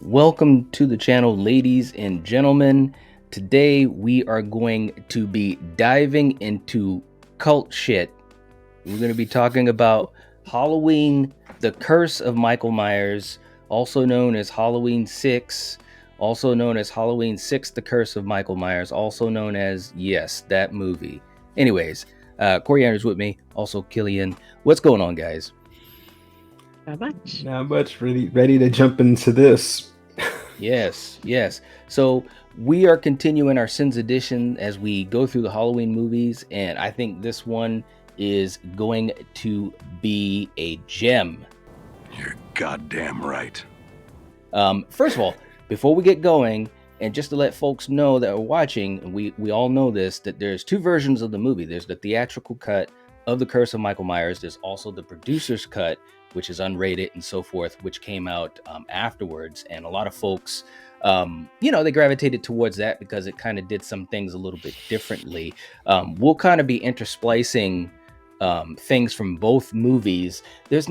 Welcome to the channel, ladies and gentlemen. Today we are going to be diving into cult shit. We're going to be talking about Halloween, the Curse of Michael Myers, also known as Halloween 6, also known as Halloween 6, the Curse of Michael Myers, also known as, yes, that movie. Anyways, Coriander's with me, also Killian. What's going on, guys? Not much. Not much. Ready to jump into this. Yes. So we are continuing our Sins edition as we go through the Halloween movies, and I think this one is going to be a gem. You're goddamn right. First of all, before we get going, and just to let folks know that are watching, and we all know this, that there's two versions of the movie. There's the theatrical cut of The Curse of Michael Myers. There's also the producer's cut, which is unrated and so forth, which came out afterwards. And a lot of folks, they gravitated towards that because it kind of did some things a little bit differently. We'll kind of be intersplicing things from both movies. There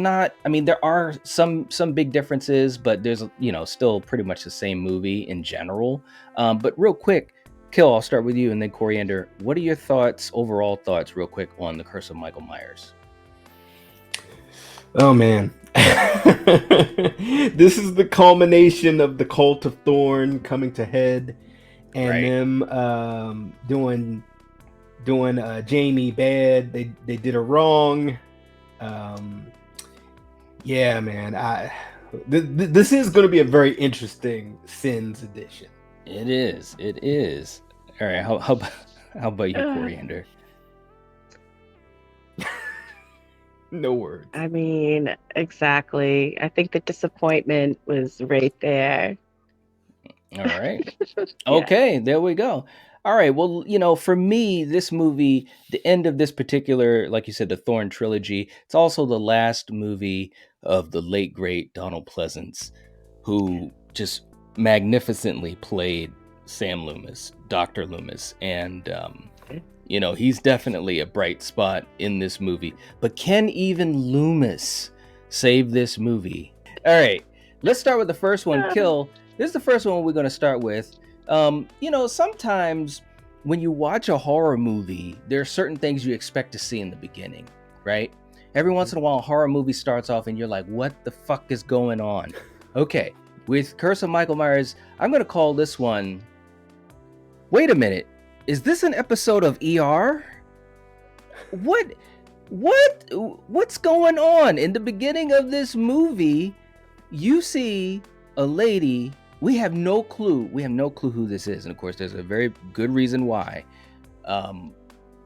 are some big differences, but there's still pretty much the same movie in general. But real quick, Kill, I'll start with you, and then Coriander, what are your overall thoughts real quick on The Curse of Michael Myers? Oh man. This is the culmination of the Cult of Thorn coming to head, and Right. them doing Jamie bad. They did her wrong. Yeah, man. This is going to be a very interesting Sins edition. It is. All right, how about you, Coriander? No words. I mean, exactly. I think the disappointment was right there. All right. Yeah. Okay, there we go. All right. Well, for me, this movie, the end of this particular, like you said, the Thorn trilogy, it's also the last movie of the late, great Donald Pleasance, who just magnificently played Sam Loomis, Dr. Loomis. And, he's definitely a bright spot in this movie. But can even Loomis save this movie? All right. Let's start with the first one, Kill. This is the first one we're going to start with. Sometimes when you watch a horror movie, there are certain things you expect to see in the beginning, right? Every once in a while, a horror movie starts off and you're like, what the fuck is going on? Okay, with Curse of Michael Myers, I'm going to call this one, wait a minute, is this an episode of ER? What's going on? In the beginning of this movie, you see a lady. We have no clue who this is. And of course, there's a very good reason why.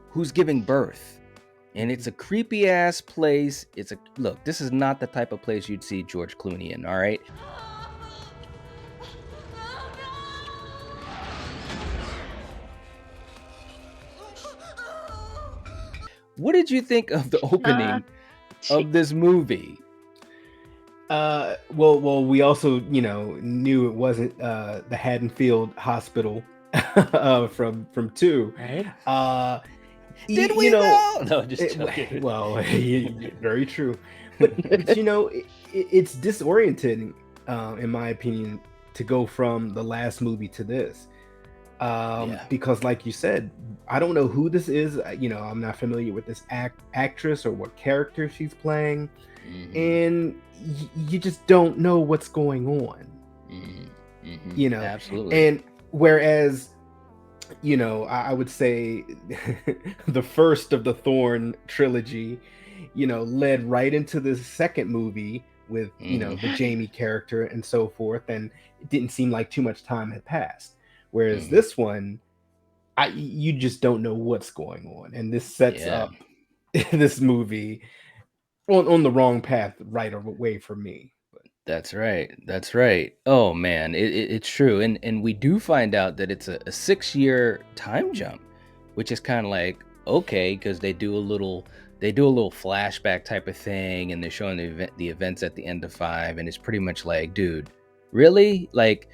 Who's giving birth. And it's a creepy ass place. Look, this is not the type of place you'd see George Clooney in, all right? What did you think of the opening of this movie? Well, we also, knew it wasn't the Haddonfield Hospital from 2. Right. Did we know? No, just joking. Well, very true. But it's disorienting, in my opinion, to go from the last movie to this. Because like you said, I don't know who this is. I'm not familiar with this actress or what character she's playing. Mm-hmm. And you just don't know what's going on. Mm-hmm. Absolutely. And whereas, I would say the first of the Thorn trilogy, led right into the second movie with, the Jamie character and so forth. And it didn't seem like too much time had passed. Whereas this one, you just don't know what's going on. And this sets up this movie on the wrong path right away for me. That's right. Oh man, it's true. And we do find out that it's a 6-year time jump, which is kind of like, okay, because they do a little flashback type of thing, and they're showing the events at the end of 5, and it's pretty much like, dude, really? Like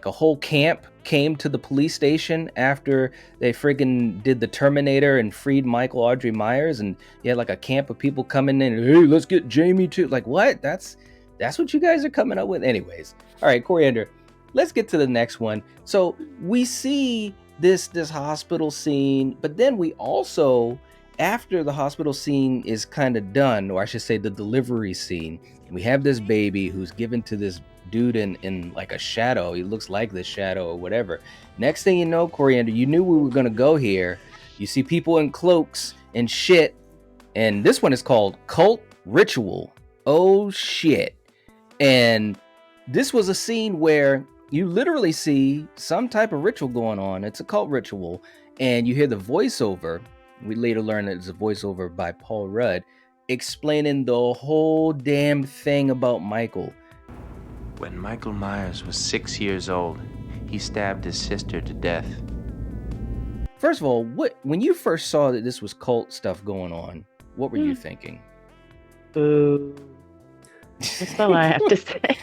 a whole camp came to the police station after they friggin' did the Terminator and freed Michael Audrey Myers, and you had like a camp of people coming in and, hey, let's get Jamie too. Like, what? That's That's what you guys are coming up with? Anyways. All right, Coriander, let's get to the next one. So we see this hospital scene, but then we also, after the hospital scene is kind of done, or I should say the delivery scene, we have this baby who's given to this dude in like a shadow. He looks like this shadow or whatever. Next thing you know, Coriander, you knew we were going to go here. You see people in cloaks and shit. And this one is called Cult Ritual. Oh shit. And this was a scene where you literally see some type of ritual going on. It's a cult ritual. And you hear the voiceover. We later learn that it's a voiceover by Paul Rudd explaining the whole damn thing about Michael. When Michael Myers was 6 years old, he stabbed his sister to death. First of all, when you first saw that this was cult stuff going on, what were you thinking? Boo. That's all I have to say.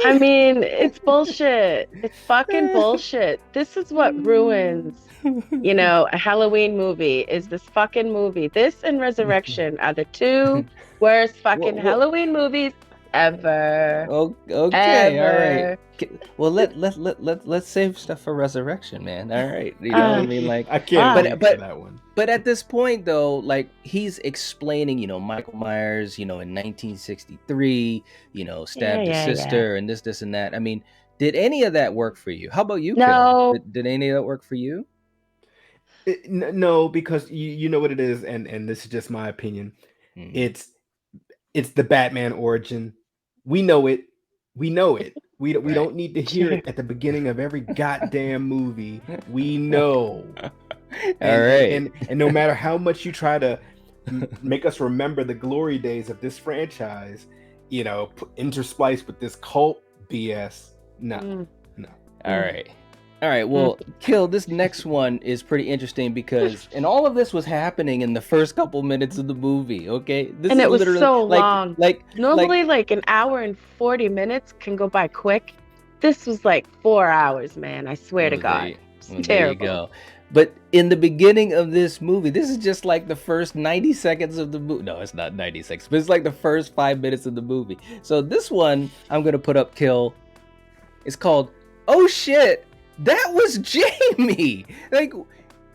I mean, it's bullshit. It's fucking bullshit. This is what ruins, a Halloween movie is this fucking movie. This and Resurrection are the two worst fucking Halloween movies ever. Okay, ever. all right. Well, let's save stuff for Resurrection, man. All right, you know what I mean? Like, I can't wait for that one. But at this point, though, like he's explaining, Michael Myers, in 1963, stabbed his sister and this and that. I mean, did any of that work for you? How about you, No. Kill? Did any of that work for you? No, because you know what it is, and this is just my opinion. It's the Batman origin. We know it. We don't need to hear it at the beginning of every goddamn movie. We know. All right. And no matter how much you try to make us remember the glory days of this franchise, interspliced with this cult BS. No. All right. Well, Kill, this next one is pretty interesting because, and all of this was happening in the first couple minutes of the movie. Okay. This and it was so long. Normally, like an hour and 40 minutes can go by quick. This was like 4 hours, man. I swear to God. It's terrible. There you go. But in the beginning of this movie, this is just like the first 90 seconds of the movie. No, it's not 90 seconds, but it's like the first 5 minutes of the movie. So this one I'm going to put up, Kill. It's called, Oh Shit, That Was Jamie. Like,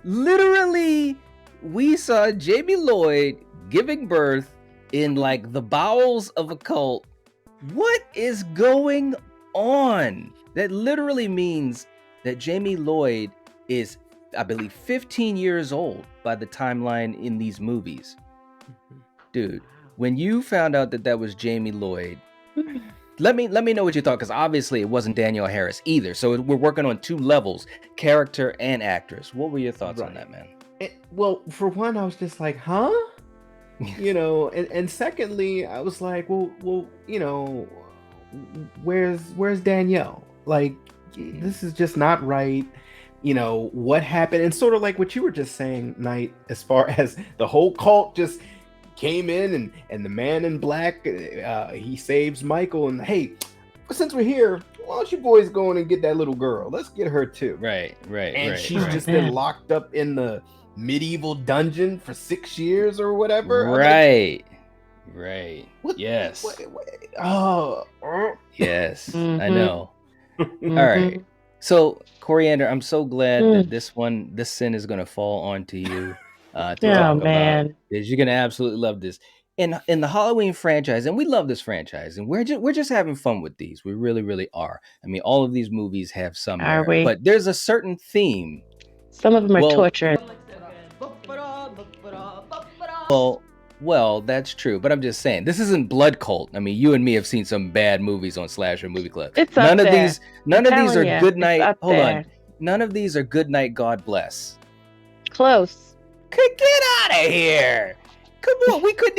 literally, we saw Jamie Lloyd giving birth in like the bowels of a cult. What is going on? That literally means that Jamie Lloyd is, I believe, 15 years old by the timeline in these movies. Dude, when you found out that was Jamie Lloyd, let me know what you thought, because obviously it wasn't Danielle Harris either. So we're working on two levels, character and actress. What were your thoughts on that, man? Well, for one, I was just like, huh? And secondly, I was like, well, where's Danielle? Like, this is just not right. What happened? And sort of like what you were just saying, Knight, as far as the whole cult just came in and the man in black, he saves Michael, and hey, since we're here, why don't you boys go in and get that little girl? Let's get her too. Right. And she's just been locked up in the medieval dungeon for 6 years or whatever. Right. Yes. Yes, I know. All right. So, Coriander, I'm so glad that this sin is going to fall onto you to talk about, because you're going to absolutely love this. In the Halloween franchise, and we love this franchise, and we're just having fun with these. We really, really are. I mean, all of these movies have some merit, but there's a certain theme. Some of them are torturous. Well, that's true, but I'm just saying, this isn't Blood Cult. I mean, you and me have seen some bad movies on Slasher Movie Club. None of these are Good Night. Hold on. None of these are Good Night, God Bless. Close. Get out of here. Come on, we couldn't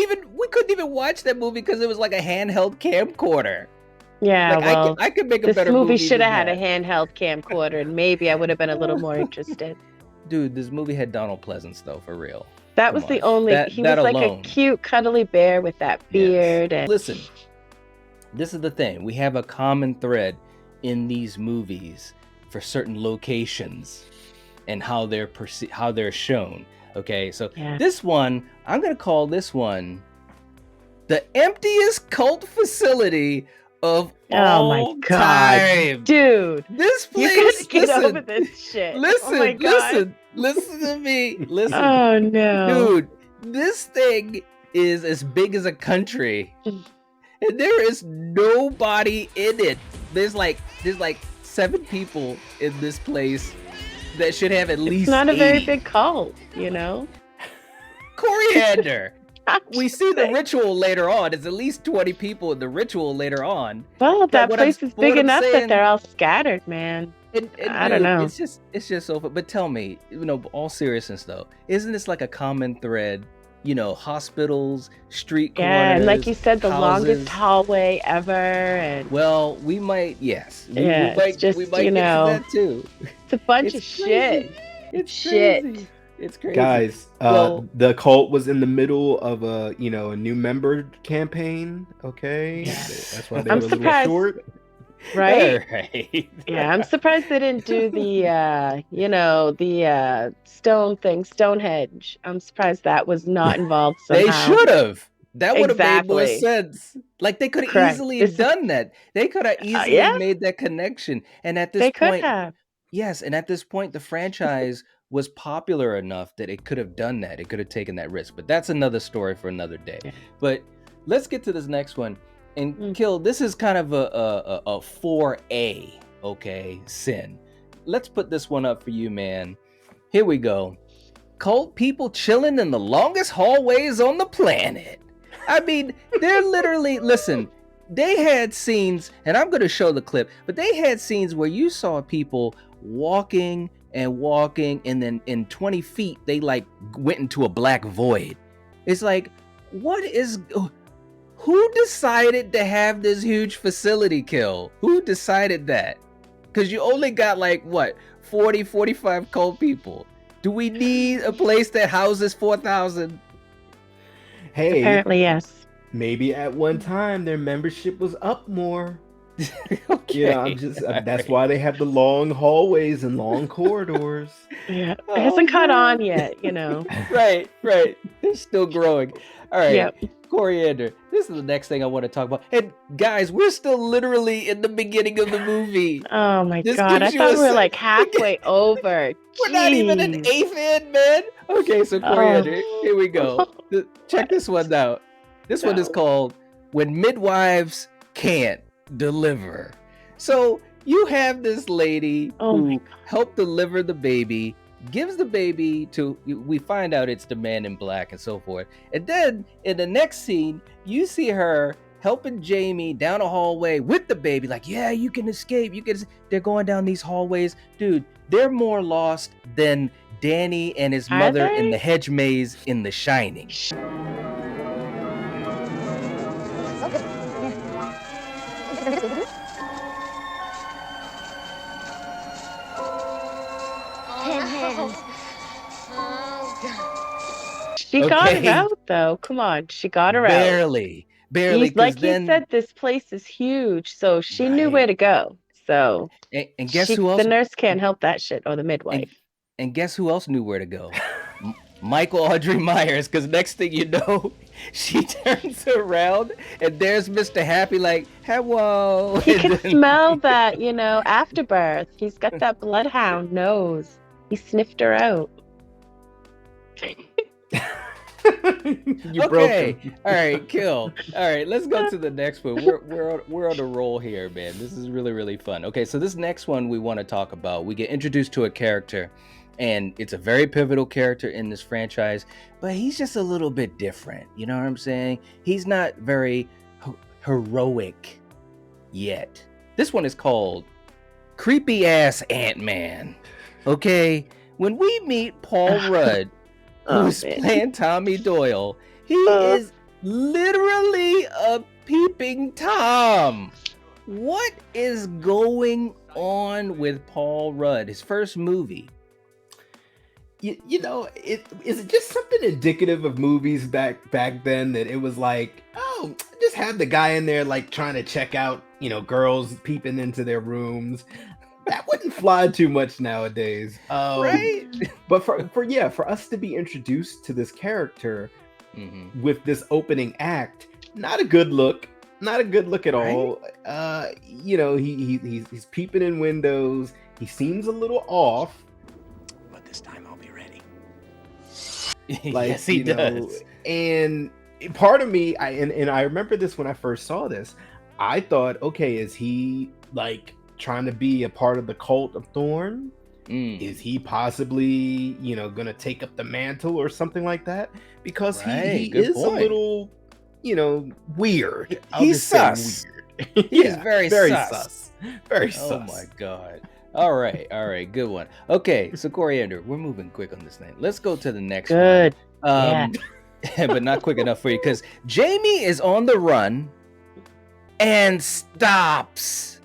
even watch that movie because it was like a handheld camcorder. Yeah, like, I could make a better movie. This movie should have had a handheld camcorder, and maybe I would have been a little more interested. Dude, this movie had Donald Pleasance, though, for real. That was the only. He was like a cute, cuddly bear with that beard. Yes. Listen, this is the thing. We have a common thread in these movies for certain locations and how they're shown. Okay, so this one, I'm gonna call this one the emptiest cult facility of Oh my all God, time. dude. This You place, gotta get listen, over this shit. Oh my listen, God. listen to me. Listen, Oh no. dude, this thing is as big as a country. And there is nobody in it. There's like 7 people in this place that should have at least It's not a 80. very big cult, you know? Coriander. I'm We just see the saying. ritual later on. There's at least 20 people in the ritual later on. Well, But that what I'm- place is but big what I'm enough that saying- they're all scattered, man. And I don't dude, know. it's just so fun. But tell me, all seriousness though, isn't this like a common thread? Hospitals, street corners. Yeah, and like you said, the houses. longest hallway ever, and Well, we might, yes. Yeah, it's just, we might you get know, to that too. it's a bunch It's of shit. It's Shit. crazy. It's crazy. Guys, Well- the cult was in the middle of a new member campaign. Okay, that's why they I'm were a little surprised. short. Right? Alright. Yeah, I'm surprised they didn't do the, the Stonehenge. I'm surprised that was not involved somehow. They should have. That would have made more Exactly. sense. Like they could have Correct. easily This is- done that. They could have easily yeah. made that connection. And at this They could point, have. yes, and at this point, the franchise was popular enough that it could have done that. It could have taken that risk. But that's another story for another day. Yeah. But let's get to this next one. And Mm. Kill, this is kind of a 4A, okay, sin. Let's put this one up for you, man. Here we go. Cult people chilling in the longest hallways on the planet. I mean, they're literally, listen, they had scenes, and I'm going to show the clip, but they had scenes where you saw people walking, and then in 20 feet, they like went into a black void. It's like, who decided to have this huge facility, Kill? Who decided that? Because you only got 40, 45 cult people. Do we need a place that houses 4,000? Hey, Apparently, yes. maybe at one time their membership was up more. Okay. Yeah, that's why they have the long hallways and long corridors. Yeah. It Oh, hasn't caught man. on yet, Right. They're still growing. All right. Yep. Coriander, this is the next thing I want to talk about. And guys, we're still literally in the beginning of the movie. Oh my This God. I gives you thought a we were sen- like halfway over. We're not even an Jeez. eighth in, man. Okay, so Coriander, here we go. Check this one out. This one is No. called When Midwives Can't Deliver. So you have this lady Oh my who helped deliver the baby, gives the baby to, we find out it's the man in black and so forth. And then in the next scene, you see her helping Jamie down a hallway with the baby. Like, yeah, you can escape. They're going down these hallways. Dude, they're more lost than Danny and his Are mother in they? the hedge maze in The Shining. She got her Okay. out though. Come on, she got her out. Barely. He's, 'cause like then, you said, this place is huge, so she knew Right. where to go. So and guess who else? the nurse can't help that shit, or the midwife. And guess who else knew where to go? Michael Audrey Myers, because next thing you know, she turns around and there's Mr. Happy like, hello. He And can then- smell that, afterbirth. He's got that bloodhound nose. He sniffed her out. You broke Okay. him. All right, Kill. All right, let's go to the next one. We're on a roll here, man. This is really, really fun. Okay, so this next one we want to talk about. We get introduced to a character, and it's a very pivotal character in this franchise, but he's just a little bit different. You know what I'm saying? He's not very heroic yet. This one is called Creepy Ass Ant-Man. Okay? When we meet Paul Rudd, who's man. playing Tommy Doyle, he is literally a peeping Tom. What is going on with Paul Rudd? His first movie. Is it just something indicative of movies back then that it was like, oh, just have the guy in there like trying to check out, girls peeping into their rooms. That wouldn't fly too much nowadays, Right? But for us to be introduced to this character Mm-hmm. with this opening act, not a good look. Not a good look at Right? all. He's peeping in windows. He seems a little off. But this time I'll be ready. Like, yes, he does. And part of me, I remember this when I first saw this. I thought, okay, is he like trying to be a part of the cult of Thorn? Is he possibly, gonna take up the mantle or something like that? Because he Good is point. a little, weird. I'll He's just say sus. weird. He's very sus. sus. Very Oh sus. my god. All right, good one. Okay, so Coriander, we're moving quick on this thing. Let's go to the next Good. one. But not quick enough for you because Jamie is on the run and stops.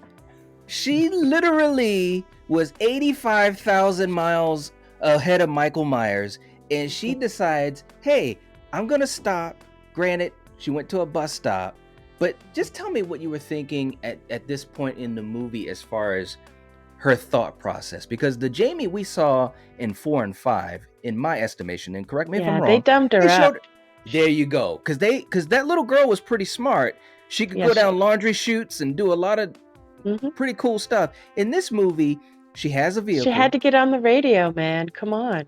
She literally was 85,000 miles ahead of Michael Myers, and she decides, hey, I'm gonna stop. Granted, she went to a bus stop, but just tell me what you were thinking at this point in the movie as far as her thought process, because the Jamie we saw in 4 and 5, in my estimation, and correct me if I'm wrong, they dumped her up. there you go, because that little girl was pretty smart. She could go down laundry chutes and do a lot of pretty cool stuff. In this movie, she has a vehicle. She had to get on the radio, man. Come on.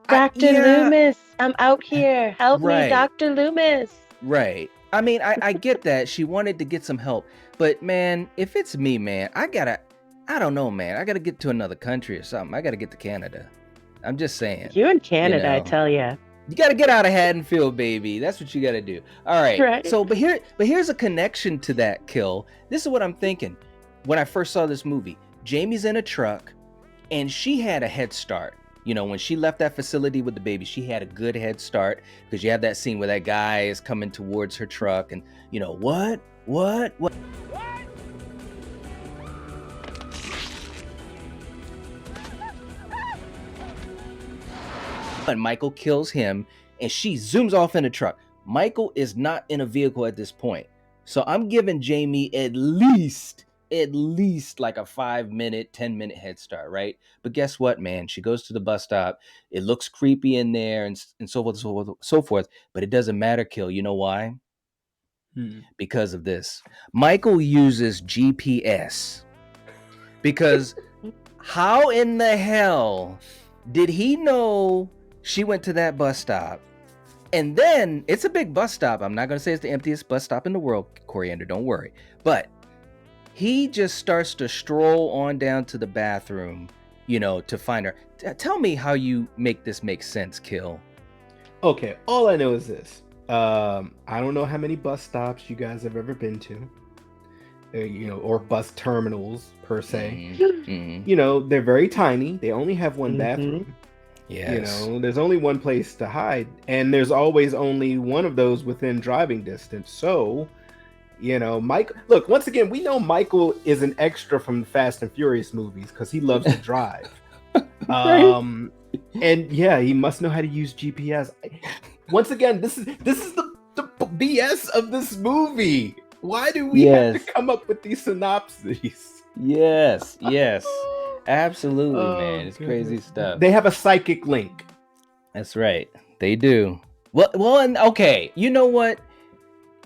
Dr. Loomis, I'm out here. Help me, Dr. Loomis. Right. I mean, I get that. She wanted to get some help. But, man, if it's me, man, I don't know, man. I got to get to another country or something. I got to get to Canada. I'm just saying. You in Canada, I tell you. You got to get out of Haddonfield, baby. That's what you got to do. All right. Right. So, but here's a connection to that kill. This is what I'm thinking. When I first saw this movie, Jamie's in a truck, and she had a head start. When she left that facility with the baby, she had a good head start because you have that scene where that guy is coming towards her truck, and what? And Michael kills him, and she zooms off in a truck. Michael is not in a vehicle at this point. So I'm giving Jamie at least like a 5-minute, 10-minute head start, right? But guess what, man? She goes to the bus stop. It looks creepy in there and so forth, but it doesn't matter, Kill. You know why? Because of this. Michael uses GPS. Because how in the hell did he know she went to that bus stop? And then it's a big bus stop. I'm not going to say it's the emptiest bus stop in the world, Coriander, don't worry. But he just starts to stroll on down to the bathroom, to find her. Tell me how you make this make sense, Kill. Okay, all I know is this. I don't know how many bus stops you guys have ever been to, or bus terminals per se. Mm-hmm. They're very tiny. They only have one bathroom. Yes. There's only one place to hide, and there's always only one of those within driving distance. So, Mike, look, once again, we know Michael is an extra from the Fast and Furious movies because he loves to drive. And yeah, he must know how to use GPS. Once again, this is the BS of this movie. Why do we have to come up with these synopses? Yes. Absolutely, man. It's crazy stuff. They have a psychic link. That's right. They do. Well, and okay. You know what?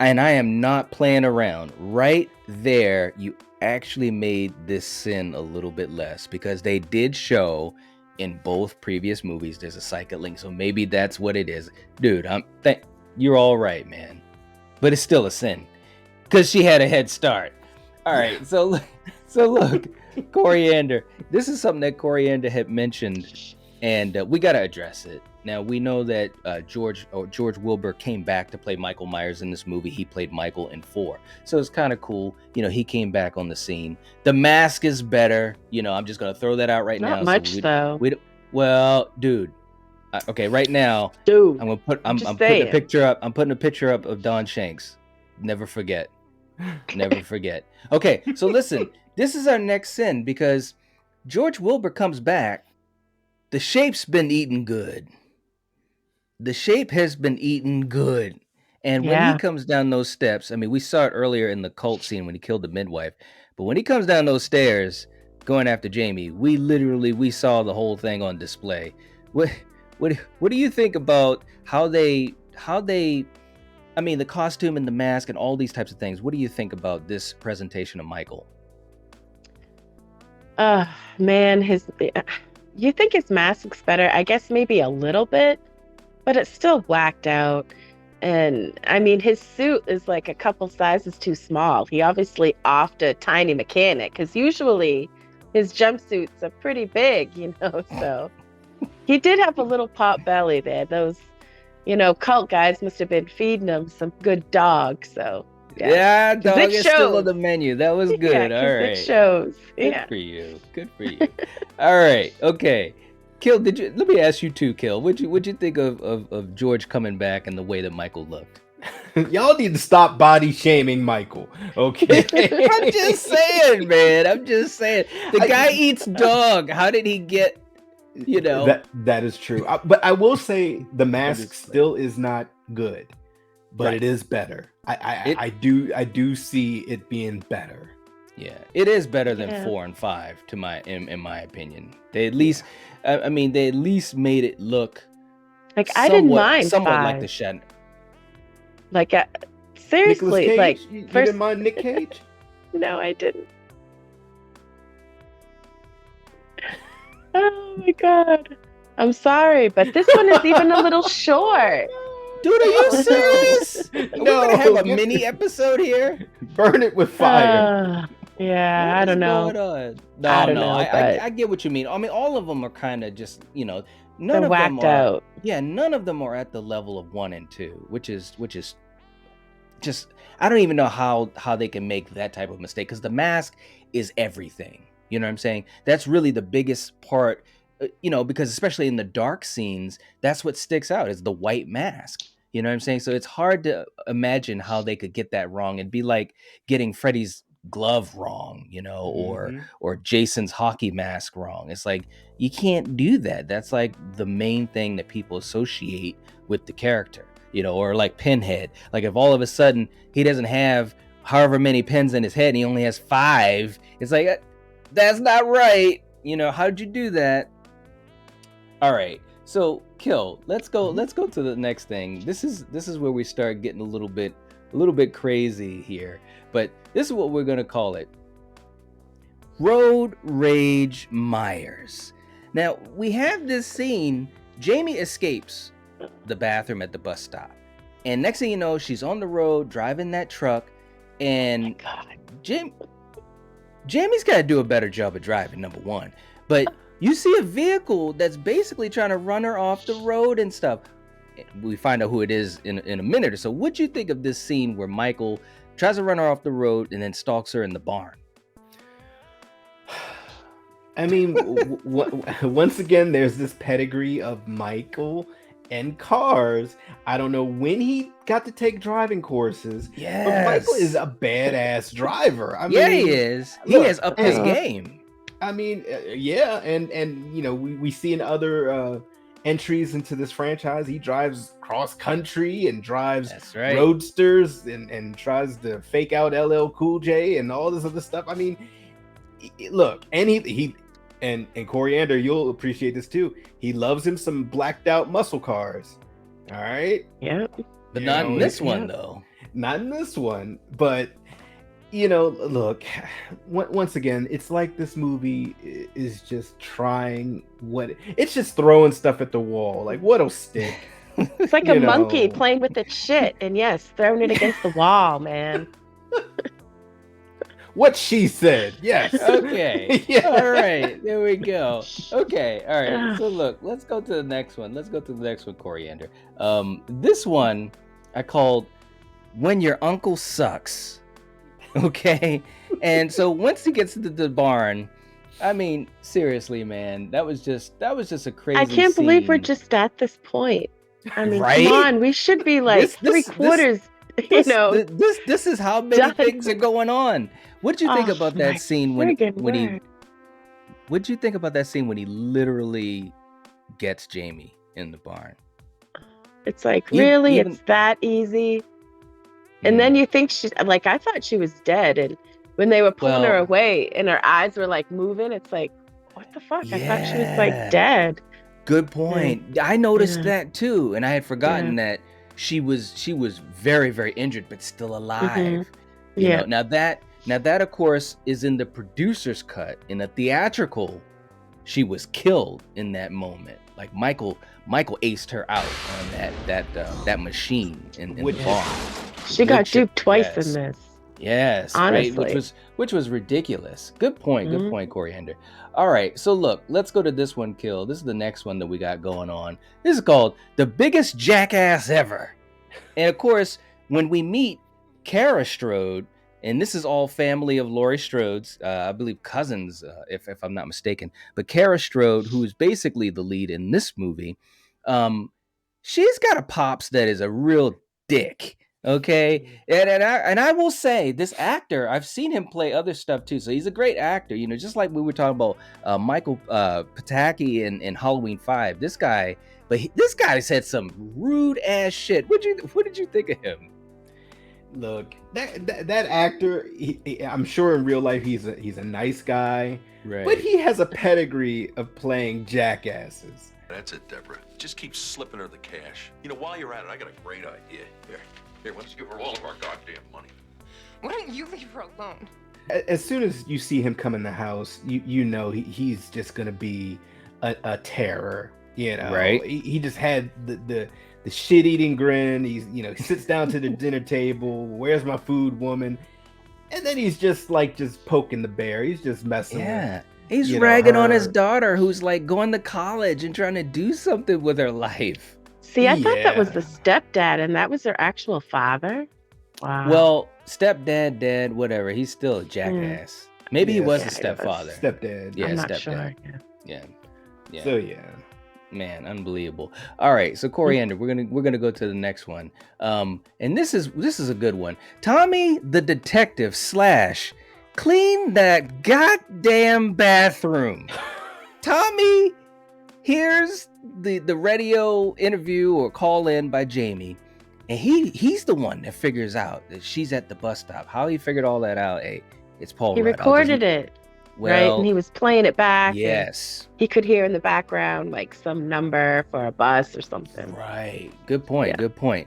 And I am not playing around. Right there, you actually made this sin a little bit less because they did show in both previous movies there's a psychic link. So maybe that's what it is. Dude, you're all right, man. But it's still a sin because she had a head start. All right. So look, Coriander. This is something that Coriander had mentioned, and we got to address it. Now, we know that George Wilbur came back to play Michael Myers in this movie. He played Michael in 4. So it's kind of cool. He came back on the scene. The mask is better. I'm just going to throw that out right now. Not much, though. Well, dude. Okay, right now, dude, I'm putting a picture up. I'm putting a picture up of Don Shanks. Never forget. Never forget. Okay, so listen. This is our next sin because George Wilbur comes back. The shape's been eaten good. The shape has been eaten good. And when he comes down those steps, I mean, we saw it earlier in the cult scene when he killed the midwife. But when he comes down those stairs going after Jamie, we saw the whole thing on display. What do you think about how they I mean, the costume and the mask and all these types of things. What do you think about this presentation of Michael? Man, you think his mask's better? I guess maybe a little bit, but it's still whacked out. And I mean, his suit is like a couple sizes too small. He obviously offed a tiny mechanic because usually his jumpsuits are pretty big, So he did have a little pop belly there. Those, cult guys must have been feeding him some good dog. So Yeah, 'cause dog it is still on shows. the menu. That was good. Yeah, All 'cause it right. shows. Good Yeah. for you. Good for you. All right. Okay. Kill, let me ask you too, Kill. What'd you think of George coming back and the way that Michael looked? Y'all need to stop body shaming Michael. Okay. I'm just saying, man. I'm just saying. The guy eats dog. How did he get, That is true. But I will say the mask still is not good, but Right. it is better. I do see it being better. Yeah, it is better than Yeah. 4 and 5 in my opinion. They at least, I mean, they at least made it look Like I didn't mind somewhat like 5. the Shed. Like Nicolas seriously, Cage? like You first. didn't mind Nick Cage? No, I didn't. Oh my God. I'm sorry, but this one is even a little short. Dude, are you serious? Are we gonna have a get- mini episode here? Burn it with fire. Yeah, I What don't is know. going on? No, I don't no, know, I but get what you mean. I mean, all of them are kind of just, none they're of them whacked are. out. Yeah, none of them are at the level of 1 and 2, which is just, I don't even know how they can make that type of mistake, because the mask is everything. You know what I'm saying? That's really the biggest part, because especially in the dark scenes, that's what sticks out is the white mask. You know what I'm saying? So it's hard to imagine how they could get that wrong. It'd be like getting Freddy's glove wrong, Mhm. or Jason's hockey mask wrong. It's like you can't do that. That's like the main thing that people associate with the character, or like Pinhead. Like if all of a sudden he doesn't have however many pins in his head and he only has 5, it's like that's not right. How'd you do that? All right. So, Kill, let's go to the next thing. This is where we start getting a little bit crazy here. But this is what we're going to call it. Road Rage Myers. Now, we have this scene. Jamie escapes the bathroom at the bus stop. And next thing you know, she's on the road driving that truck, and God. Jamie's got to do a better job of driving, number one. But you see a vehicle that's basically trying to run her off the road and stuff. We find out who it is in a minute or so. What'd you think of this scene where Michael tries to run her off the road and then stalks her in the barn? I mean, once again, there's this pedigree of Michael and cars. I don't know when he got to take driving courses, Yes. but Michael is a badass driver. I Yeah, mean, he is. He look, has upped his and- game. I mean, yeah, and we see in other entries into this franchise, he drives cross country and drives That's right. roadsters and tries to fake out LL Cool J and all this other stuff. I mean, look, and he and Coriander, you'll appreciate this too. He loves him some blacked out muscle cars. All right, Yeah. But You not in know, this yeah. one, though. not in this one, but look, once again, it's like this movie is just trying it's just throwing stuff at the wall. Like, what'll stick? It's like You a monkey know. playing with its shit, and yes, throwing it against the wall, man. What she said. Yes. Okay. Yeah. All right. There we go. Okay. All right. So look, let's go to the next one. Coriander. This one I called "When Your Uncle Sucks." Okay. And so once he gets to the barn, I mean, seriously, man, that was just a crazy. I can't believe we're scene. just at this point. I mean, Right? come on, we should be like This- 3/4. This is how many done. things are going on. What'd you think Oh, about my that scene when friggin' he word. what'd you think about that scene when he literally gets Jamie in the barn? It's like, You- really? even- It's that easy? And then you think she's like, I thought she was dead. And when they were pulling her Well- away and her eyes were like moving, it's like, what the fuck? I thought she was Yeah. like dead. Good point. I noticed Yeah. that too, and I had forgotten that she was very, very injured, but still alive. You Yeah. know, now that of course is in the producer's cut. In the theatrical, she was killed in that moment. Like Michael aced her out on that machine in the Which- barn. She got Wood chip, duped twice yes. in this. Yes, Honestly. right, which was ridiculous. Good point, Mhm. Coriander. All right, so look, let's go to this one, Kill. This is the next one that we got going on. This is called The Biggest Jackass Ever. And of course, when we meet Kara Strode, and this is all family of Laurie Strode's, I believe cousins, if I'm not mistaken. But Kara Strode, who is basically the lead in this movie, she's got a pops that is a real dick. Okay, and I will say, this actor, I've seen him play other stuff too, so he's a great actor. You know, just like we were talking about Michael Pataki in Halloween 5. This guy, this guy said some rude ass shit. What did you think of him? Look, that actor, I'm sure in real life he's a nice guy, Right. but he has a pedigree of playing jackasses. That's it, Deborah. Just keep slipping her the cash. You know, while you're at it, I got a great idea. Here, let's give her all of our goddamn money. Why don't you leave her alone? As soon as you see him come in the house, you know he's just gonna be a terror. You know, Right. He just had the shit-eating grin. He sits down to the dinner table. Where's my food, woman? And then he's just poking the bear. He's just messing with. Yeah. He's you know, ragging on his her. daughter, who's like going to college and trying to do something with her life. See, I thought that was Yeah. the stepdad, and that was their actual father. Wow. Well, stepdad, dad, whatever. He's still a jackass. Maybe he Yeah, was yeah, the he was. stepfather. Stepdad. Yeah, I'm not stepdad. sure. Yeah. Yeah. So yeah. Man, unbelievable. All right, so Coriander, we're gonna go to the next one. And this is a good one. Tommy the detective / clean that goddamn bathroom. Tommy hears the radio interview or call in by Jamie, and he's the one that figures out that she's at the bus stop. How he figured all that out? Hey, it's Paul He Rudd. recorded it, right? Well, And he was playing it back. and yes. he could hear in the background like some number for a bus or something. Right. Good point. Yeah. Good point.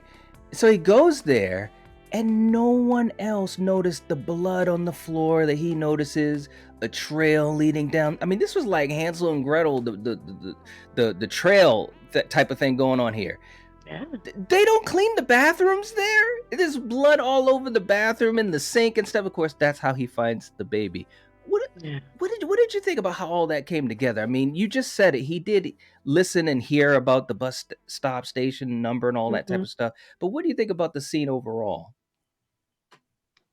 So he goes there, and no one else noticed the blood on the floor that he notices, a trail leading down. I mean, this was like Hansel and Gretel, the trail, that type of thing going on here. Yeah. They don't clean the bathrooms there. There's blood all over the bathroom and the sink and stuff. Of course, that's how he finds the baby. Yeah. What did you think about how all that came together? I mean, you just said it. He did listen and hear about the bus stop station number and all that type of stuff. But what do you think about the scene overall?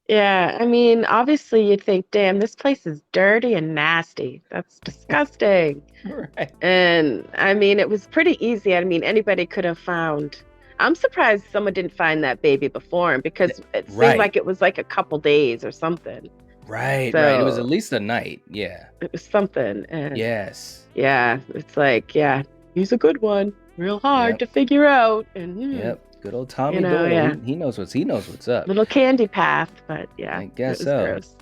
Yeah, I mean, obviously you think, damn, this place is dirty and nasty. That's disgusting. Right. And I mean, it was pretty easy. I mean, anybody could have found. I'm surprised someone didn't find that baby before him, because it seemed Right. like it was like a couple days or something. Right. It was So- at least a night. Yeah. It was something. And Yes. yeah, it's like, yeah, he's a good one. Real hard Yep. to figure out. And Yep. Good old Tommy You know, Doyle. yeah. He knows what's up. little candy path, but yeah, I guess it was so. gross.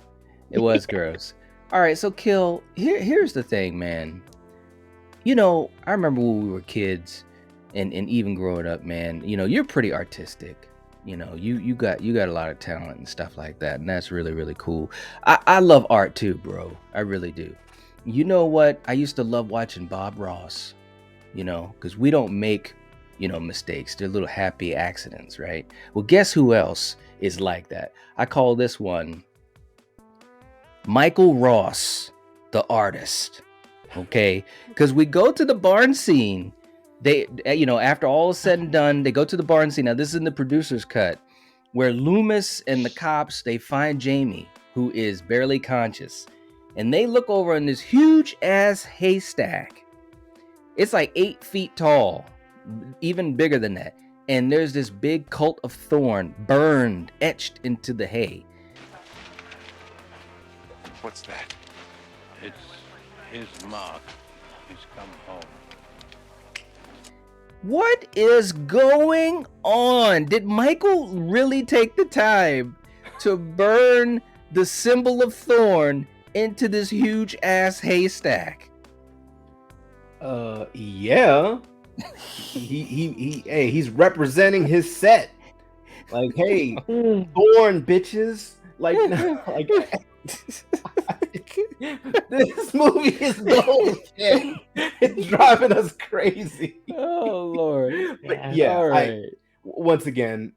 It was gross. All right, so Kill, here's the thing, man. You know, I remember when we were kids and even growing up, man, you know, you're pretty artistic. You know, you got a lot of talent and stuff like that, and that's really, really cool. I love art too, bro. I really do. You know what? I used to love watching Bob Ross, you know, because we don't make, you know, mistakes. They're little happy accidents, right? Well, guess who else is like that? I call this one Michael Ross, the artist. Okay, because we go to the barn scene. They, you know, after all is said and done, they go to the barn scene. Now, this is in the producer's cut, where Loomis and the cops, they find Jamie, who is barely conscious, and they look over in this huge ass haystack. It's like 8 feet tall, even bigger than that. And there's this big cult of thorn burned, etched into the hay. What's that? It's his mark. He's come home. What is going on? Did Michael really take the time to burn the symbol of thorn into this huge ass haystack? Yeah. Hey, he's representing his set. Like, hey, Thorn bitches. Like, this movie is gold. It's driving us crazy. Oh Lord. But yeah, All right. once again,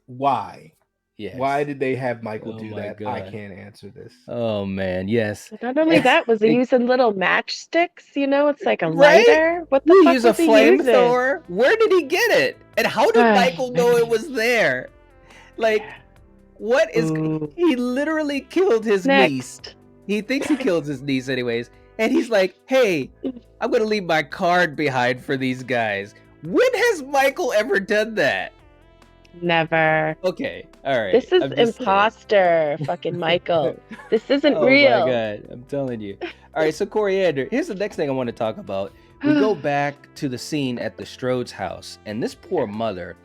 why? Yes. Why did they have Michael do my that? God. I can't answer this. Oh man, yes. Not only that, was he using little matchsticks? You know, it's like a Right? lighter. What the You fuck use a was he using? flamethrower? Where did he get it? And how did Michael know it was there? Like, what is? He literally killed his niece. He thinks he killed his niece anyways. And he's like, hey, I'm going to leave my card behind for these guys. When has Michael ever done that? Never. Okay. All right. This is imposter, fucking Michael. This isn't real. Oh my God. I'm telling you. All right. So Coriander, here's the next thing I want to talk about. We go back to the scene at the Strode's house. And this poor mother,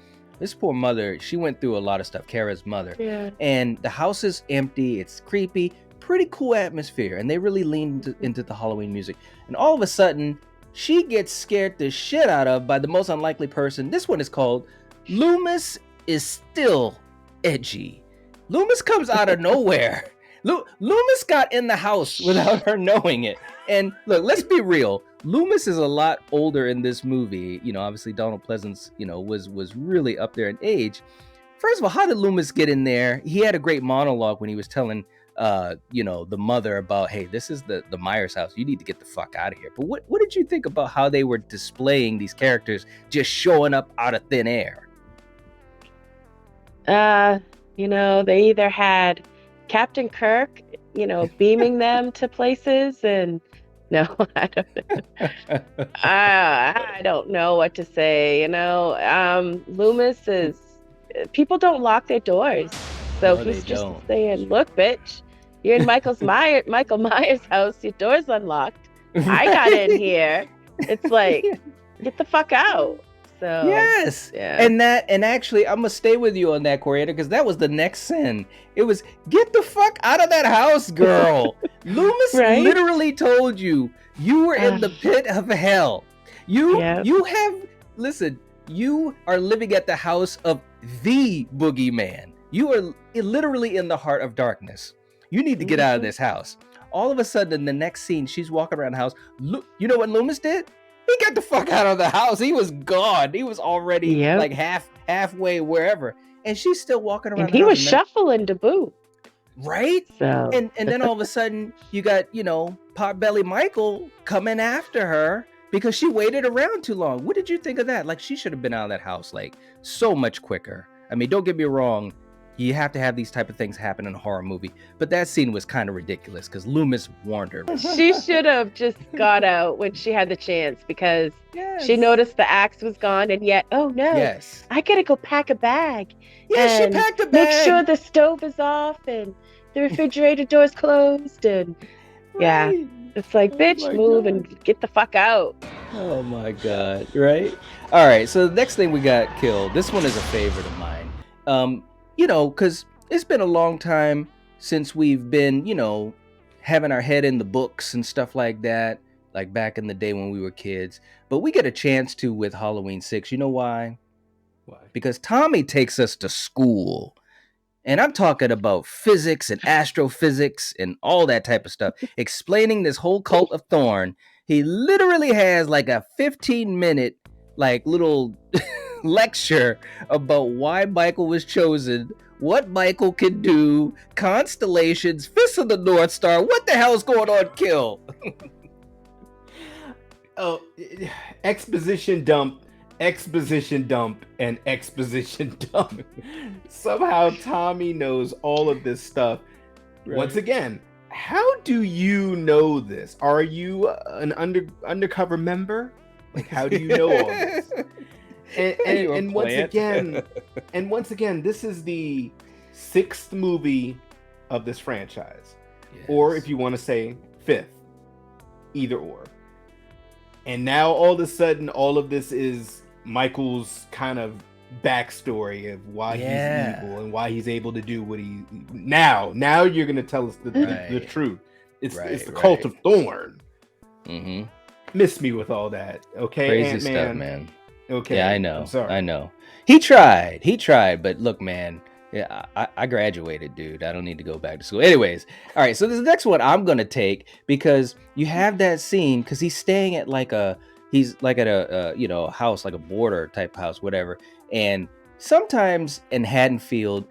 she went through a lot of stuff. Kara's mother. Yeah. And the house is empty. It's creepy. Pretty cool atmosphere. And they really leaned into the Halloween music. And all of a sudden, she gets scared the shit out of by the most unlikely person. This one is called Loomis is still edgy. Loomis comes out of nowhere. Loomis got in the house without her knowing it. And look, let's be real. Loomis is a lot older in this movie. You know, obviously Donald Pleasance, you know, was really up there in age. First of all, how did Loomis get in there? He had a great monologue when he was telling you know, the mother about, hey, this is the Myers house. You need to get the fuck out of here. But what did you think about how they were displaying these characters just showing up out of thin air? You know, they either had Captain Kirk, you know, beaming them to places, and no, I don't know. I don't know what to say, you know. Loomis is, people don't lock their doors. So No, he's just saying, look, bitch, you're in Michael Myers' house, your door's unlocked. I got in here. It's like, get the fuck out. So yes, yeah. And actually, I'm gonna stay with you on that, Coriander, because that was the next sin. It was, get the fuck out of that house, girl. Loomis literally told you were in the pit of hell. You are living at the house of the boogeyman. You are literally in the heart of darkness. You need to get out of this house. All of a sudden, in the next scene, she's walking around the house. You know what Loomis did? He got the fuck out of the house. He was gone. He was already like halfway wherever. And she's still walking around. And he was shuffling to boot. Right? So. And then all of a sudden, you got, you know, Potbelly Michael coming after her because she waited around too long. What did you think of that? Like, she should have been out of that house like so much quicker. I mean, don't get me wrong. You have to have these type of things happen in a horror movie. But that scene was kind of ridiculous because Loomis warned her. She should have just got out when she had the chance, because she noticed the axe was gone, and yet, oh no, I gotta go pack a bag. Yeah, she packed a bag. Make sure the stove is off and the refrigerator door's closed. And it's like, bitch, move and get the fuck out. Oh my God, right? All right, so the next thing we got killed. This one is a favorite of mine. You know, because it's been a long time since we've been, you know, having our head in the books and stuff like that, like back in the day when we were kids. But we get a chance to with Halloween 6. You know why? Why? Because Tommy takes us to school. And I'm talking about physics and astrophysics and all that type of stuff, explaining this whole cult of Thorn. He literally has like a 15-minute, like, little lecture about why Michael was chosen, what Michael can do, constellations, Fist of the North Star. What the hell's going on, Kill? Oh, exposition dump, and exposition dump. Somehow Tommy knows all of this stuff. Right. Once again, how do you know this? Are you an undercover member? Like, how do you know all this? And once again, this is the 6th movie of this franchise, or if you want to say 5th, either or. And now all of a sudden, all of this is Michael's kind of backstory of why he's evil and why he's able to do what he. Now you're gonna tell us the truth. It's the cult of Thorn. Mm-hmm. miss me with all that. Okay, Crazy Ant-Man. stuff, man. Okay, Yeah, I I'm know. sorry. I know. He tried, but look, man. Yeah, I graduated, dude. I don't need to go back to school. Anyways, all right. So this next one I'm gonna take because you have that scene because he's staying at he's like at a house, like a border type house, whatever. And sometimes in Haddonfield,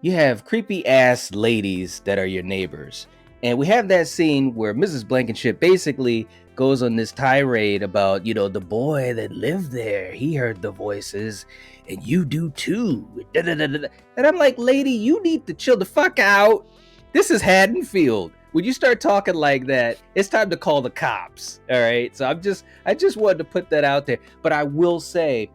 you have creepy ass ladies that are your neighbors. And we have that scene where Mrs. Blankenship basically goes on this tirade about, the boy that lived there, he heard the voices, and you do too. And I'm like, lady, you need to chill the fuck out. This is Haddonfield. When you start talking like that, it's time to call the cops. All right. So I just wanted to put that out there. But I will say,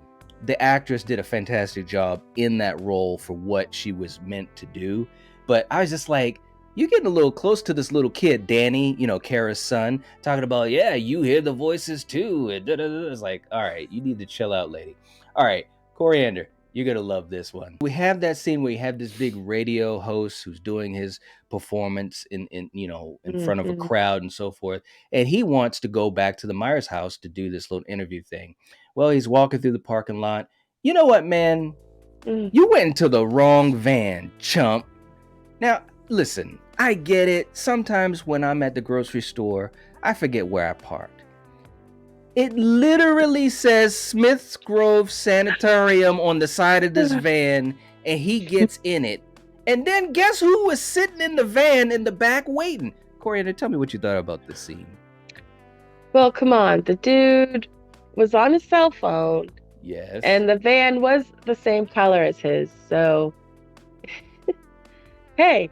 the actress did a fantastic job in that role for what she was meant to do. But I was just like, you're getting a little close to this little kid, Danny, Kara's son, talking about, yeah, you hear the voices too. And it's like, all right, you need to chill out, lady. All right, Coriander, you're going to love this one. We have that scene where you have this big radio host who's doing his performance in front of a crowd and so forth. And he wants to go back to the Myers house to do this little interview thing. Well, he's walking through the parking lot. You know what, man? You went into the wrong van, chump. Now, listen, I get it. Sometimes when I'm at the grocery store, I forget where I parked. It literally says Smith's Grove Sanitarium on the side of this van, and he gets in it. And then guess who was sitting in the van in the back waiting? Coriander, tell me what you thought about this scene. Well, come on. The dude was on his cell phone. Yes. And the van was the same color as his. So, hey,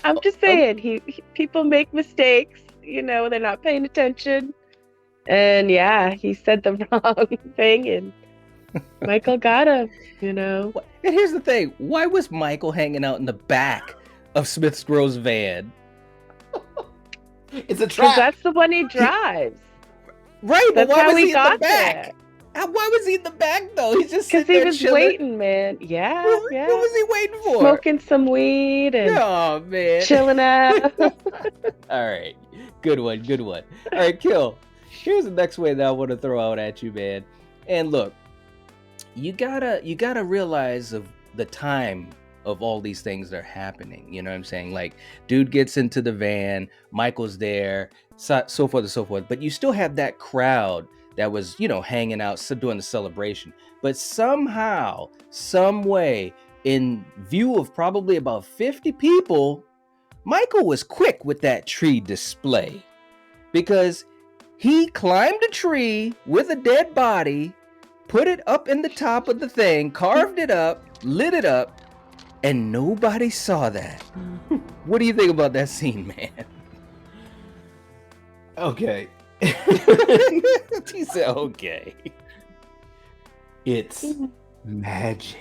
I'm just saying, people make mistakes. They're not paying attention. And yeah, he said the wrong thing, and Michael got him. And here's the thing: why was Michael hanging out in the back of Smith's Grove's van? It's a trap. Because that's the one he drives. Right, but That's why how was he he in got the back? there. Why was he in the back though? He's just Because sitting he there was chilling. waiting, man. Yeah, What yeah. was he waiting for? Smoking some weed and Oh man, chilling out. All right, good one. All right, Kill. Here's the next way that I want to throw out at you, man. And look, you gotta realize of the time of all these things that are happening. You know what I'm saying? Like, dude gets into the van, Michael's there, so forth and so forth. But you still have that crowd that was, hanging out, doing the celebration. But somehow, some way, in view of probably about 50 people, Michael was quick with that tree display because he climbed a tree with a dead body, put it up in the top of the thing, carved it up, lit it up, and nobody saw that. What do you think about that scene, man? Okay. He said, okay. It's magic.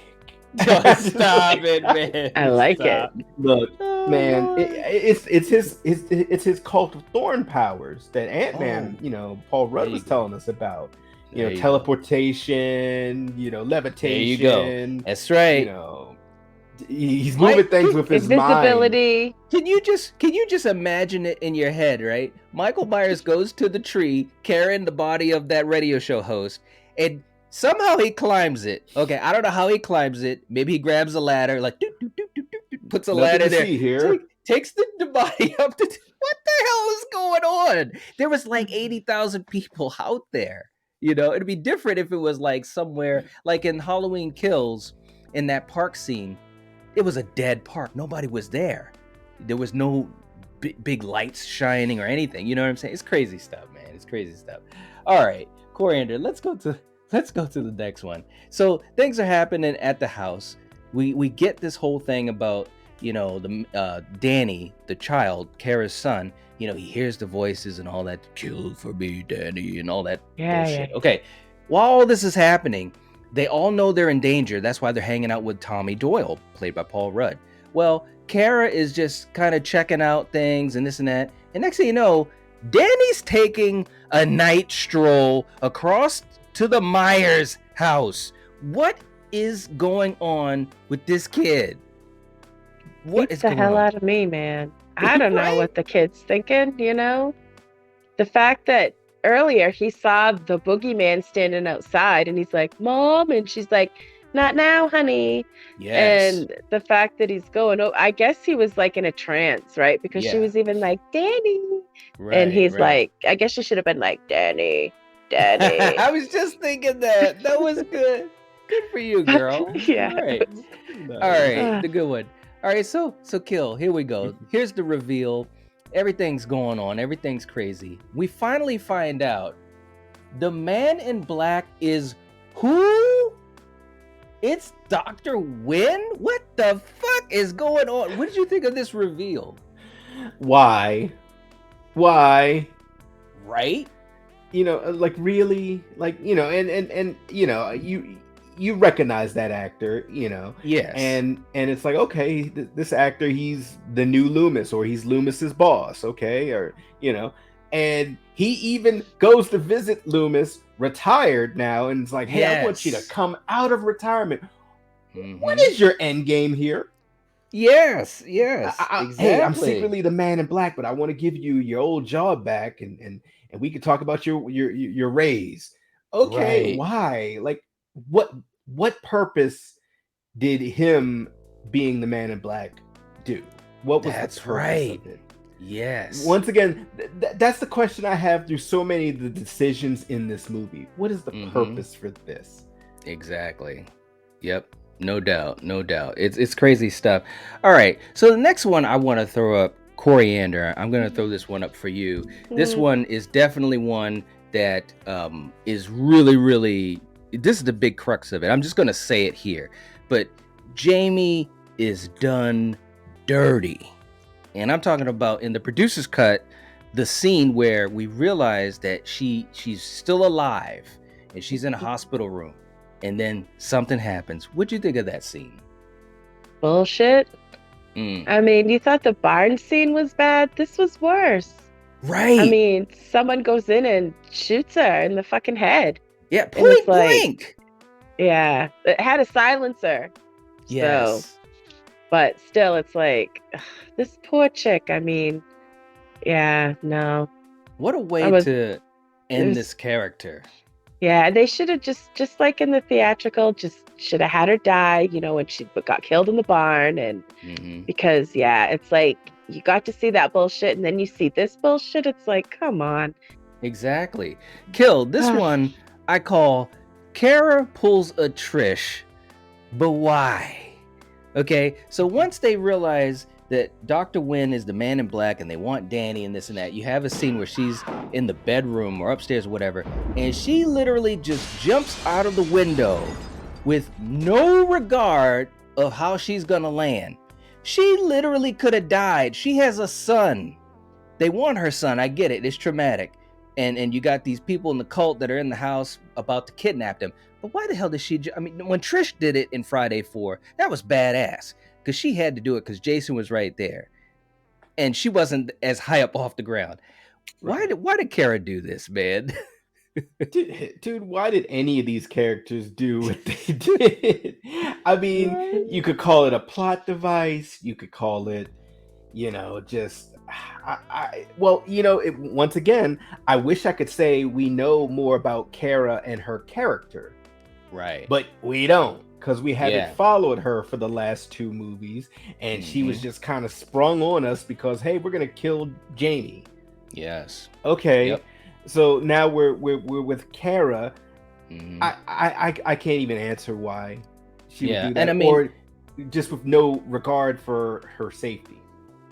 Stop it, man. I like Stop. it. Look, man, it's his cult of thorn powers that Ant-Man, Paul Rudd was telling us about. Teleportation, levitation. There you go. That's right. He's moving things with his invisibility. mind. Can you just imagine it in your head, right? Michael Myers goes to the tree carrying the body of that radio show host, and somehow he climbs it. Okay, I don't know how he climbs it. Maybe he grabs a ladder, like puts a ladder there. Here. Takes the body up to. What the hell is going on? There was like 80,000 people out there. It'd be different if it was like somewhere like in Halloween Kills, in that park scene. It was a dead park. Nobody was there. There was no big lights shining or anything. You know what I'm saying? It's crazy stuff, man. It's crazy stuff. All right, Coriander, let's go to the next one. So things are happening at the house. We get this whole thing about, the Danny, the child, Kara's son. He hears the voices and all that. Kill for me, Danny, and all that bullshit. Yeah. Okay, while all this is happening, they all know they're in danger. That's why they're hanging out with Tommy Doyle, played by Paul Rudd. Well, Kara is just kind of checking out things and this and that. And next thing you know, Danny's taking a night stroll across to the Myers house. What is going on with this kid? What Beats is the going hell on? out of me, man. I don't know Right? what the kid's thinking, the fact that earlier he saw the boogeyman standing outside and he's like, Mom, and she's like, not now, honey. Yes. And the fact that he's going, oh, I guess he was like in a trance, right? Because she Yeah. was even like, Danny. And Right. he's Right. like, I guess she should have been like, Danny, Danny. I was just thinking that. That was good. Good for you, girl. Yeah. All right. All right. The good one. All right. So Kill, here we go. Here's the reveal. Everything's going on. Everything's crazy. We finally find out the man in black is who? It's Dr. Wynn? What the fuck is going on? What did you think of this reveal? Why? Right? You know, like really, like, you know, and you know, you recognize that actor, you know. Yes. And it's like, okay, this actor, he's the new Loomis, or he's Loomis's boss, okay, or you know, and he even goes to visit Loomis, retired now, and it's like, hey, I want you to come out of retirement. What is your end game here? Yes, exactly. Hey, I'm secretly the man in black, but I want to give you your old job back, and we can talk about your raise. Okay, Right. why? Like, what purpose did him being the man in black do? What was the purpose of it? Yes. Once again, that's the question I have through so many of the decisions in this movie. What is the purpose for this? Exactly. Yep. No doubt. It's crazy stuff. All right. So the next one I want to throw up, Coriander. I'm going to throw this one up for you. This one is definitely one that is really, really. This is the big crux of it. I'm just going to say it here. But Jamie is done dirty. And I'm talking about in the producer's cut, the scene where we realize that she's still alive and she's in a hospital room. And then something happens. What'd you think of that scene? Bullshit. I mean, you thought the barn scene was bad? This was worse. Right. I mean, someone goes in and shoots her in the fucking head. Yeah, point blank. Yeah, it had a silencer. Yes. So, but still, it's like, ugh, this poor chick. I mean, yeah, no. What a way to end this character. Yeah, they should have just like in the theatrical, just should have had her die, you know, when she got killed in the barn. And because, yeah, it's like you got to see that bullshit and then you see this bullshit. It's like, come on. Exactly. Kill. This one I call Kara pulls a Trish, but why? Okay, so once they realize that Dr. Wynn is the man in black and they want Danny and this and that, you have a scene where she's in the bedroom or upstairs or whatever, and she literally just jumps out of the window with no regard of how she's gonna land. She literally could have died. She has a son. They want her son. I get it. It's traumatic. And you got these people in the cult that are in the house about to kidnap them. But why the hell did she... I mean, when Trish did it in Friday 4, that was badass. Because she had to do it because Jason was right there. And she wasn't as high up off the ground. Why did Kara do this, man? Dude, why did any of these characters do what they did? I mean, you could call it a plot device. You could call it, you know, just... well, you know, once again, I wish I could say we know more about Kara and her character. Right. But we don't, because we haven't followed her for the last 2 movies, and she was just kind of sprung on us because, hey, we're gonna kill Jamie. Yes. Okay. Yep. So now we're with Kara. I can't even answer why she would do that, and I mean, or just with no regard for her safety.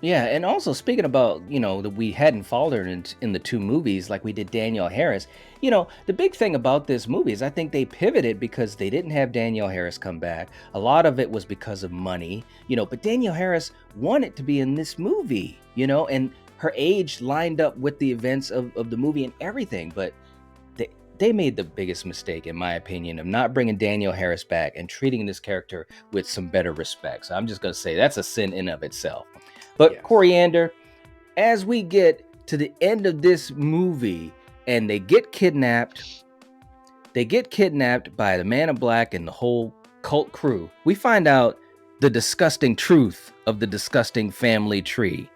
Yeah, and also speaking about, you know, that we hadn't followed her in the 2 movies like we did Danielle Harris. You know, the big thing about this movie is I think they pivoted because they didn't have Danielle Harris come back. A lot of it was because of money, you know, but Danielle Harris wanted to be in this movie, you know, and her age lined up with the events of the movie and everything. But they made the biggest mistake, in my opinion, of not bringing Danielle Harris back and treating this character with some better respect. So I'm just going to say that's a sin in of itself. But Coriander, as we get to the end of this movie and they get kidnapped by the Man in Black and the whole cult crew, we find out the disgusting truth of the disgusting family tree.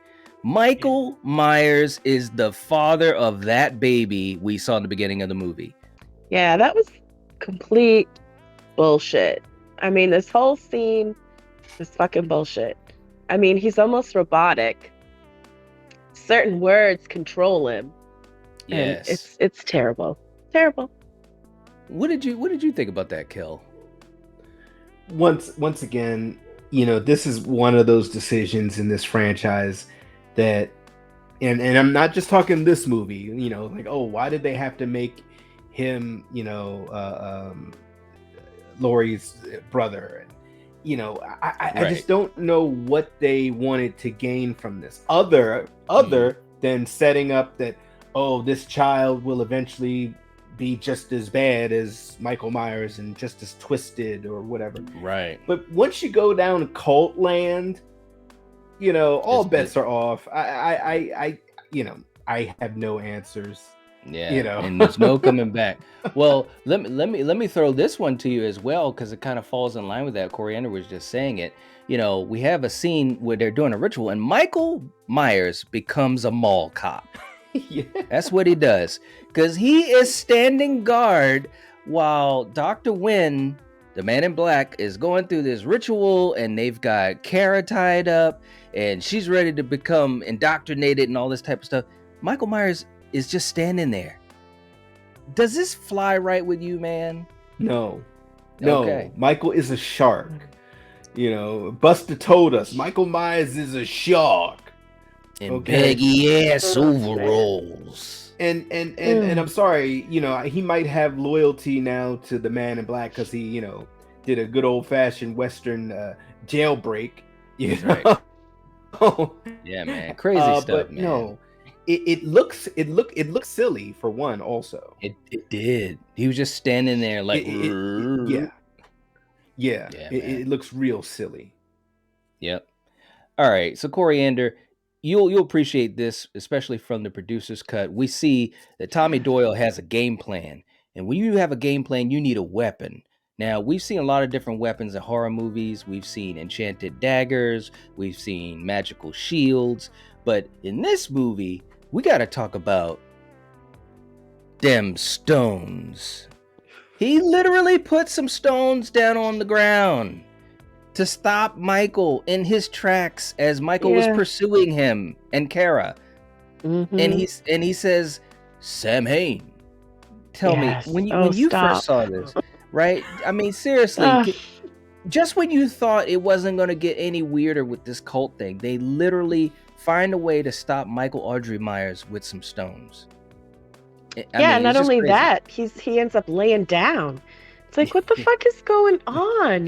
Michael Myers is the father of that baby we saw in the beginning of the movie. Yeah, that was complete bullshit. I mean, this whole scene is fucking bullshit. I mean, he's almost robotic. Certain words control him. Yes. And it's terrible. Terrible. What did you think about that kill? Once again, this is one of those decisions in this franchise that, and I'm not just talking this movie, like, oh, why did they have to make him, Laurie's brother? And, I just don't know what they wanted to gain from this other than setting up that, oh, this child will eventually be just as bad as Michael Myers and just as twisted or whatever. Right. But once you go down cult land, all bets are off. I have no answers. Yeah. And there's no coming back. Well, let me throw this one to you as well, because it kind of falls in line with that. Coriander was just saying it. We have a scene where they're doing a ritual and Michael Myers becomes a mall cop. Yeah. That's what he does, because he is standing guard while Dr. Wynn, the man in black, is going through this ritual, and they've got Kara tied up and she's ready to become indoctrinated and all this type of stuff. Michael Myers is just standing there. Does this fly right with you, man? No. Okay. Michael is a shark. Buster told us Michael Myers is a shark. In baggy ass overalls. And I'm sorry, he might have loyalty now to the man in black because he, did a good old fashioned Western jailbreak. Right. Yeah, man, crazy stuff, but man. No, it looks silly for one. Also, it did. He was just standing there like, yeah. It looks real silly. Yep. All right, so Coriander, you'll appreciate this, especially from the producer's cut. We see that Tommy Doyle has a game plan, and when you have a game plan, you need a weapon. Now, we've seen a lot of different weapons in horror movies. We've seen enchanted daggers, we've seen magical shields, but in this movie, we got to talk about them stones. He literally put some stones down on the ground to stop Michael in his tracks as Michael was pursuing him and Kara. Mm-hmm. And he says, Sam Hain, tell me, when you first saw this, right? I mean, seriously, just when you thought it wasn't going to get any weirder with this cult thing, they literally find a way to stop Michael Audrey Myers with some stones. Not only that, he ends up laying down. It's like, what the fuck is going on?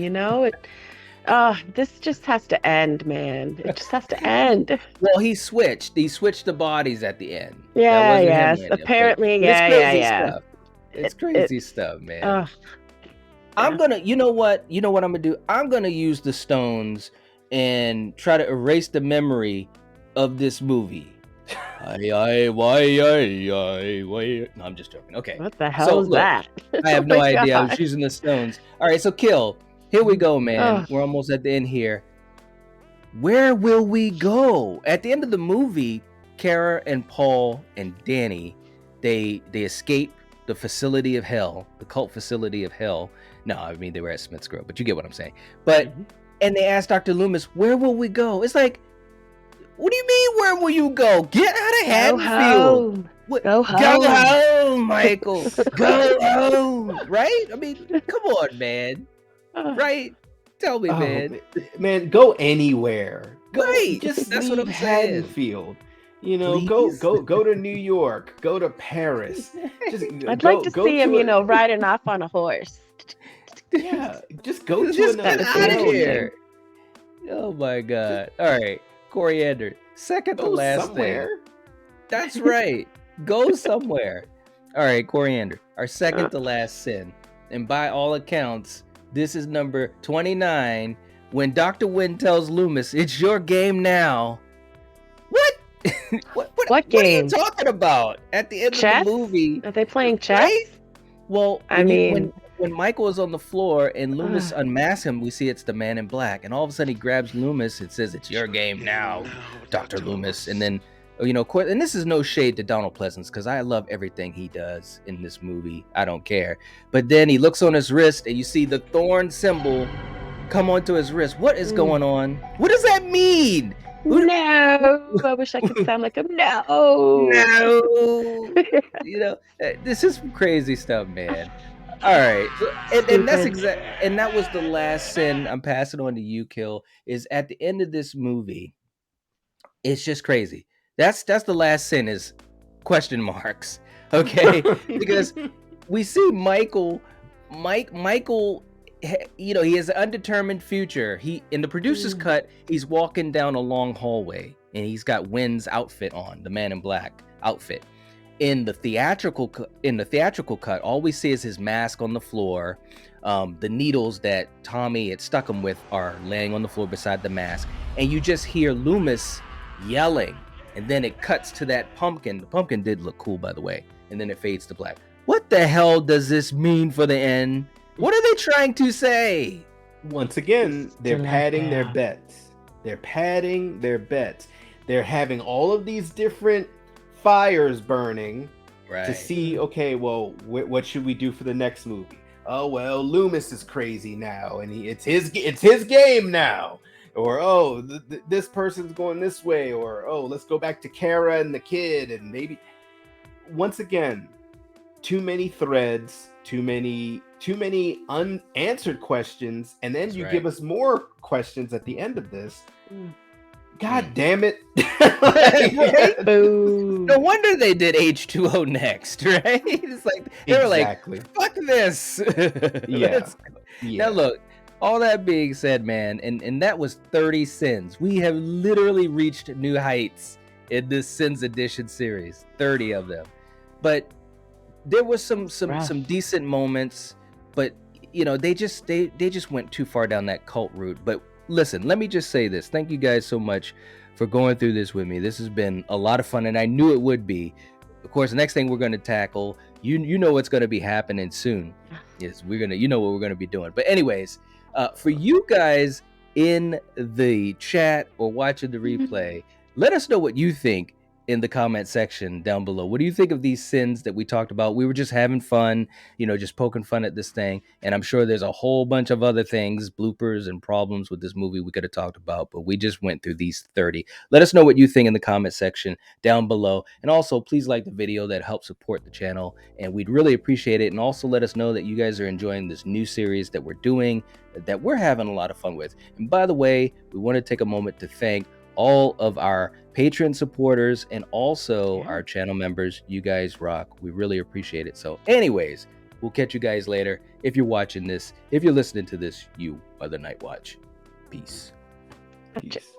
This just has to end, man. It just has to end. Well, he switched the bodies at the end. Yes. Apparently, Stuff. It's crazy stuff, man. I'm gonna, you know what I'm gonna do? I'm gonna use the stones and try to erase the memory of this movie. No, I'm just joking. Okay. What the hell is that? I have no idea. I was using the stones. All right, so Kill. Here we go, man. We're almost at the end here. Where will we go? At the end of the movie, Kara and Paul and Danny, they escape the facility of hell, the cult facility of hell. No, I mean, they were at Smith's Grove, but you get what I'm saying. But, and they asked Dr. Loomis, where will we go? It's like, what do you mean, where will you go? Get out of Haddonfield. Go home. Go home, Michael. Go home. Right? I mean, come on, man. Right? Tell me, man. Man, go anywhere. Right. Just that's what I'm saying. Haddonfield. Go to New York. Go to Paris. I'd like to see him, riding off on a horse. Yeah, just go to another out of here. Oh my God! All right, Coriander, second to last thing. That's right. Go somewhere. All right, Coriander, our second to last sin, and by all accounts, this is number 29. When Dr. Wynn tells Loomis, "It's your game now." What? What game? What are you talking about? At the end chess? Of the movie, are they playing chess? Right? Well, when Michael is on the floor and Loomis unmasks him, we see it's the Man in Black, and all of a sudden he grabs Loomis and says, "It's your game now, Dr. Loomis." And then, and this is no shade to Donald Pleasance, because I love everything he does in this movie. I don't care. But then he looks on his wrist and you see the thorn symbol come onto his wrist. What is going on? What does that mean? No, I wish I could sound like him. No. This is some crazy stuff, man. All right, and that's and that was the last sin. I'm passing on to you, Kill. Is at the end of this movie, it's just crazy. That's the last sin is question marks. Okay, because we see Michael, he has an undetermined future. He in the producer's cut, he's walking down a long hallway and he's got Wynn's outfit on, the Man in Black outfit. In the theatrical cut, all we see is his mask on the floor. The needles that Tommy had stuck him with are laying on the floor beside the mask, and you just hear Loomis yelling. And then it cuts to that pumpkin. The pumpkin did look cool, by the way. And then it fades to black. What the hell does this mean for the end? What are they trying to say? Once again, they're padding their bets. They're padding their bets. They're having all of these different fires burning to see, okay, well, what should we do for the next movie? Oh, well, Loomis is crazy now, and it's his game now. Or, this person's going this way. Or, let's go back to Kara and the kid, and maybe... Once again, too many threads, too many unanswered questions, and then you give us more questions at the end of this. God damn it. No wonder they did H2O next, right? It's like they were like, fuck this. Now look, all that being said, man, and that was 30 sins. We have literally reached new heights in this Sins Edition series, 30 of them. But there was some decent moments, but they just went too far down that cult route. But listen, let me just say this. Thank you guys so much for going through this with me. This has been a lot of fun, and I knew it would be. Of course, the next thing we're going to tackle, you know what's going to be happening soon. Yes, what we're going to be doing. But anyways, for you guys in the chat or watching the replay, let us know what you think in the comment section down below. What do you think of these sins that we talked about? We were just having fun, just poking fun at this thing. And I'm sure there's a whole bunch of other things, bloopers and problems with this movie we could have talked about, but we just went through these 30. Let us know what you think in the comment section down below. And also, please like the video. That helps support the channel, and we'd really appreciate it. And also let us know that you guys are enjoying this new series that we're doing, that we're having a lot of fun with. And by the way, we want to take a moment to thank all of our Patreon supporters and also our channel members. You guys rock. We really appreciate it. So anyways, we'll catch you guys later. If you're watching this, if you're listening to this, you are the Night Watch. Peace. Peace.